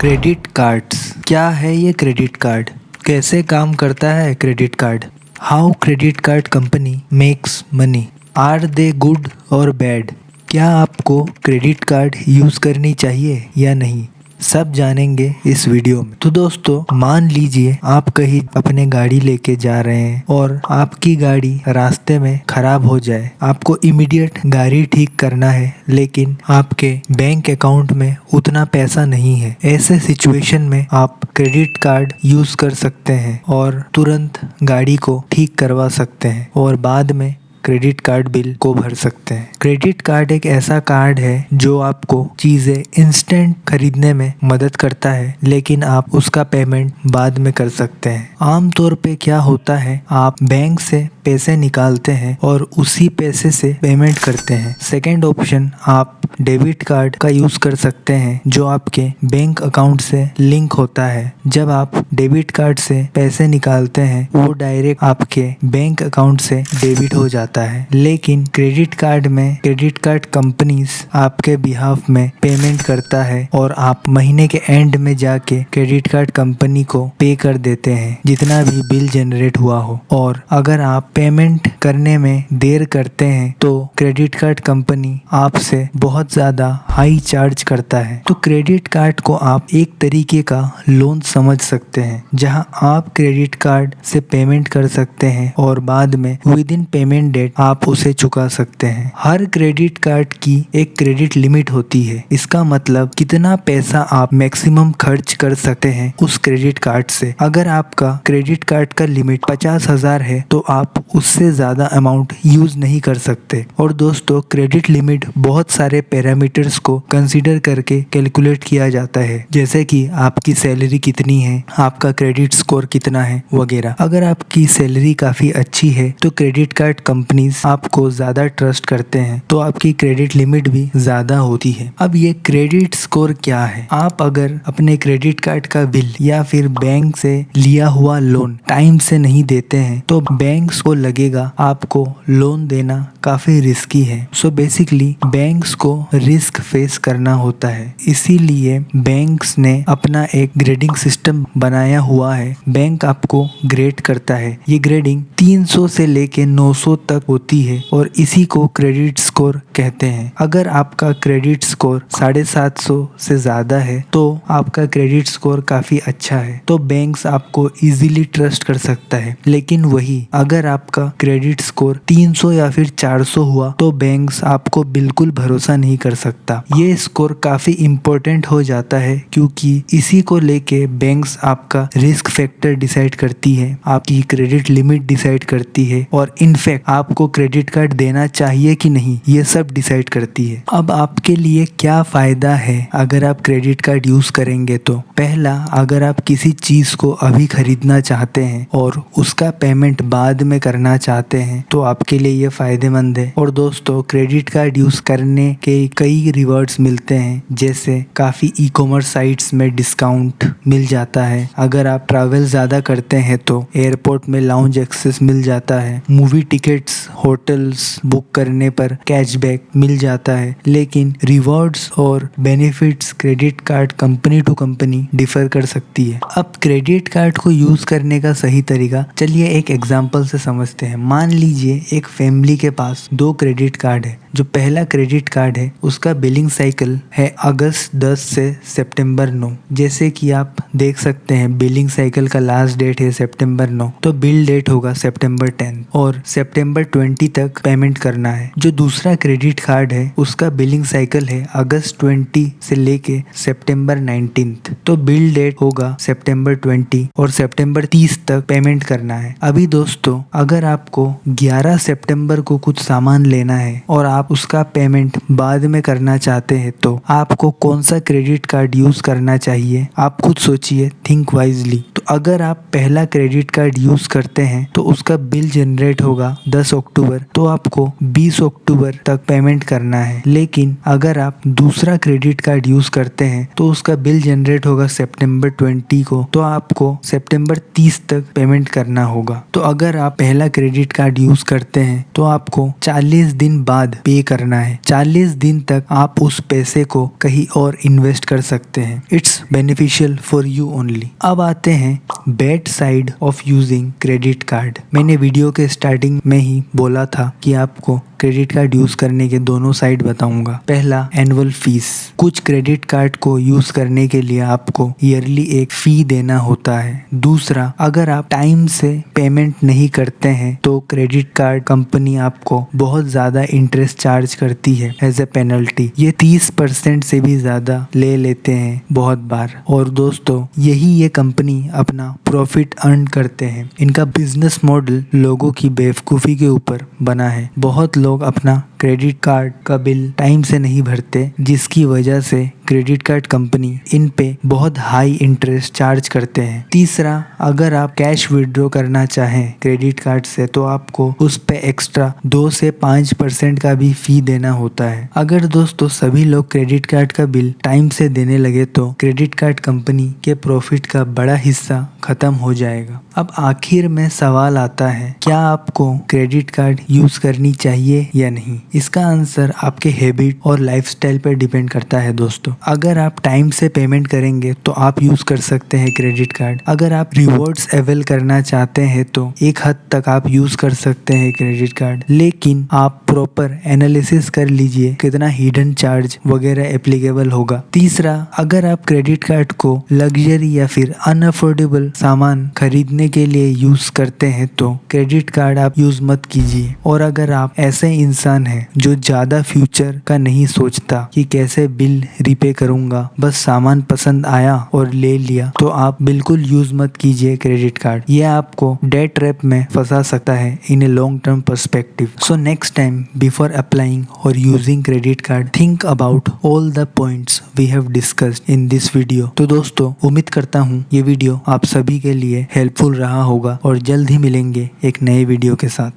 Credit cards क्या है ये क्रेडिट कार्ड? कैसे काम करता है credit card? How credit card company makes money? Are they good और बैड? क्या आपको क्रेडिट कार्ड यूज़ करनी चाहिए या नहीं, सब जानेंगे इस वीडियो में। तो दोस्तों, मान लीजिए आप कहीं अपने गाड़ी लेके जा रहे हैं और आपकी गाड़ी रास्ते में खराब हो जाए। आपको इमीडिएट गाड़ी ठीक करना है, लेकिन आपके बैंक अकाउंट में उतना पैसा नहीं है। ऐसे सिचुएशन में आप क्रेडिट कार्ड यूज़ कर सकते हैं और तुरंत गाड़ी को ठीक करवा सकते हैं और बाद में क्रेडिट कार्ड बिल को भर सकते हैं। क्रेडिट कार्ड एक ऐसा कार्ड है जो आपको चीज़ें इंस्टेंट खरीदने में मदद करता है, लेकिन आप उसका पेमेंट बाद में कर सकते हैं। आमतौर पे क्या होता है, आप बैंक से पैसे निकालते हैं और उसी पैसे से पेमेंट करते हैं। सेकेंड ऑप्शन, आप डेबिट कार्ड का यूज़ कर सकते हैं जो आपके बैंक अकाउंट से लिंक होता है। जब आप डेबिट कार्ड से पैसे निकालते हैं वो डायरेक्ट आपके बैंक अकाउंट से डेबिट हो जाता है। लेकिन क्रेडिट कार्ड में क्रेडिट कार्ड कंपनीज आपके बिहाफ में पेमेंट करता है और आप महीने के एंड में जाके क्रेडिट कार्ड कंपनी को पे कर देते हैं जितना भी बिल जनरेट हुआ हो। और अगर आप पेमेंट करने में देर करते हैं तो क्रेडिट कार्ड कंपनी आपसे बहुत ज़्यादा हाई चार्ज करता है। तो क्रेडिट कार्ड को आप एक तरीके का लोन समझ सकते हैं, जहां आप क्रेडिट कार्ड से पेमेंट कर सकते हैं और बाद में विद इन पेमेंट डेट आप उसे चुका सकते हैं। हर क्रेडिट कार्ड की एक क्रेडिट लिमिट होती है। इसका मतलब कितना पैसा आप मैक्सिमम खर्च कर सकते हैं उस क्रेडिट कार्ड से। अगर आपका क्रेडिट कार्ड का लिमिट 50,000 है तो आप उससे ज़्यादा अमाउंट यूज़ नहीं कर सकते। और दोस्तों, क्रेडिट लिमिट बहुत सारे पैरामीटर्स को कंसीडर करके कैलकुलेट किया जाता है, जैसे कि आपकी सैलरी कितनी है, आपका क्रेडिट स्कोर कितना है वगैरह। अगर आपकी सैलरी काफ़ी अच्छी है तो क्रेडिट कार्ड कंपनीज आपको ज़्यादा ट्रस्ट करते हैं, तो आपकी क्रेडिट लिमिट भी ज़्यादा होती है। अब ये क्रेडिट स्कोर क्या है? आप अगर अपने क्रेडिट कार्ड का बिल या फिर बैंक से लिया हुआ लोन टाइम से नहीं देते हैं तो बैंक्स को लगेगा आपको लोन देना काफ़ी रिस्की है। सो बेसिकली बैंक्स को रिस्क फेस करना होता है, इसीलिए बैंक्स ने अपना एक ग्रेडिंग सिस्टम बनाया हुआ है। बैंक आपको ग्रेड करता है। ये ग्रेडिंग 300 से लेके 900 तक होती है और इसी को क्रेडिट स्कोर कहते हैं। अगर आपका क्रेडिट स्कोर 750 से ज़्यादा है तो आपका क्रेडिट स्कोर काफ़ी अच्छा है, तो बैंक्स आपको इजीली ट्रस्ट कर सकता है। लेकिन वही अगर आपका क्रेडिट स्कोर 300 या फिर 400 हुआ तो बैंक्स आपको बिल्कुल भरोसा नहीं कर सकता। ये स्कोर काफ़ी इम्पोर्टेंट हो जाता है क्योंकि इसी को लेके बैंक्स आपका रिस्क फैक्टर डिसाइड करती है, आपकी क्रेडिट लिमिट डिसाइड करती है और इनफैक्ट आपको क्रेडिट कार्ड देना चाहिए कि नहीं ये सब डिसाइड करती है। अब आपके लिए क्या फ़ायदा है अगर आप क्रेडिट कार्ड यूज़ करेंगे? तो पहला, अगर आप किसी चीज़ को अभी खरीदना चाहते हैं और उसका पेमेंट बाद में करना चाहते हैं तो आपके लिए ये फ़ायदेमंद है। और दोस्तों, क्रेडिट कार्ड यूज़ करने के कई रिवॉर्ड्स मिलते हैं, जैसे काफ़ी ई-कॉमर्स साइट्स में डिस्काउंट मिल जाता है। अगर आप ट्रैवल ज़्यादा करते हैं तो एयरपोर्ट में लाउंज एक्सेस मिल जाता है। मूवी टिकट्स, होटल्स बुक करने पर कैशबैक मिल जाता है। लेकिन रिवॉर्ड्स और benefits credit card company to company differ कर सकती है। अब क्रेडिट कार्ड को यूज़ करने का सही तरीका चलिए एक एग्जांपल से समझते हैं। मान लीजिए एक फैमिली के पास 2 क्रेडिट कार्ड है। जो पहला क्रेडिट कार्ड है उसका बिलिंग साइकिल है अगस्त 10 से सितंबर 9। जैसे कि आप देख सकते हैं बिलिंग साइकिल का लास्ट डेट है सितंबर 9, तो बिल डेट होगा सितंबर 10 और सितंबर 20 तक पेमेंट करना है। जो दूसरा क्रेडिट कार्ड है उसका बिलिंग साइकिल है अगस्त 20 से लेके सितंबर 19, तो बिल डेट होगा सितंबर 20 और सितंबर 30 तक पेमेंट करना है। अभी दोस्तों, अगर आपको 11 सितंबर को कुछ सामान लेना है और आप उसका पेमेंट बाद में करना चाहते हैं तो आपको कौन सा क्रेडिट कार्ड यूज़ करना चाहिए? आप खुद सोचिए, थिंक वाइजली। तो अगर आप पहला क्रेडिट कार्ड यूज करते हैं तो उसका बिल जनरेट होगा 10 अक्टूबर, तो आपको 20 अक्टूबर तक पेमेंट करना है। लेकिन अगर आप दूसरा क्रेडिट कार्ड यूज करते हैं तो उसका बिल जनरेट होगा सितंबर 20 को, तो आपको सितंबर 30 तक पेमेंट करना होगा। तो अगर आप पहला क्रेडिट कार्ड यूज करते हैं तो आपको 40 दिन बाद पे करना है। 40 दिन तक आप उस पैसे को कहीं और इन्वेस्ट कर सकते हैं। It's beneficial for you only. अब आते हैं bad side of using credit card. मैंने वीडियो के स्टार्टिंग में ही बोला था कि आपको क्रेडिट कार्ड यूज करने के दोनों साइड बताऊंगा। पहला, एनुअल फीस। कुछ क्रेडिट कार्ड को यूज करने के लिए आपको ईयरली एक फी देना होता है। दूसरा, अगर आप टाइम से पेमेंट नहीं करते हैं तो क्रेडिट कार्ड कंपनी आपको बहुत ज्यादा इंटरेस्ट चार्ज करती है एज ए पेनल्टी। ये 30% से भी ज्यादा ले लेते हैं बहुत बार। और दोस्तों, यही ये कंपनी अपना प्रॉफिट अर्न करते हैं। इनका बिजनेस मॉडल लोगों की बेवकूफ़ी के ऊपर बना है। बहुत लोग अपना क्रेडिट कार्ड का बिल टाइम से नहीं भरते, जिसकी वजह से क्रेडिट कार्ड कंपनी इन पे बहुत हाई इंटरेस्ट चार्ज करते हैं। तीसरा, अगर आप कैश विड्रॉ करना चाहें क्रेडिट कार्ड से तो आपको उस पे एक्स्ट्रा 2 से 5% का भी फी देना होता है। अगर दोस्तों सभी लोग क्रेडिट कार्ड का बिल टाइम से देने लगे तो क्रेडिट कार्ड कंपनी के प्रॉफिट का बड़ा हिस्सा खत्म हो जाएगा। अब आखिर में सवाल आता है, क्या आपको क्रेडिट कार्ड यूज करनी चाहिए या नहीं? इसका आंसर आपके हैबिट और लाइफस्टाइल पर डिपेंड करता है दोस्तों। अगर आप टाइम से पेमेंट करेंगे तो आप यूज कर सकते हैं क्रेडिट कार्ड। अगर आप रिवॉर्ड्स अवेल करना चाहते हैं तो एक हद तक आप यूज कर सकते हैं क्रेडिट कार्ड, लेकिन आप प्रॉपर एनालिसिस कर लीजिए कितना हिडन चार्ज वगैरह एप्लीकेबल होगा। तीसरा, अगर आप क्रेडिट कार्ड को लग्जरी या फिर अनअफोर्डेबल सामान खरीदने के लिए यूज करते हैं तो क्रेडिट कार्ड आप यूज मत कीजिए। और अगर आप ऐसे इंसान हैं जो ज्यादा फ्यूचर का नहीं सोचता कि कैसे बिल रीपे करूंगा, बस सामान पसंद आया और ले लिया, तो आप बिल्कुल यूज मत कीजिए क्रेडिट कार्ड। ये आपको डेट ट्रैप में फंसा सकता है in a long term perspective. So next time before applying और using credit card, think about all the points we have discussed in this video. तो दोस्तों, उम्मीद करता हूँ ये वीडियो आप सभी के लिए हेल्पफुल रहा होगा और जल्द ही मिलेंगे एक नए वीडियो के साथ।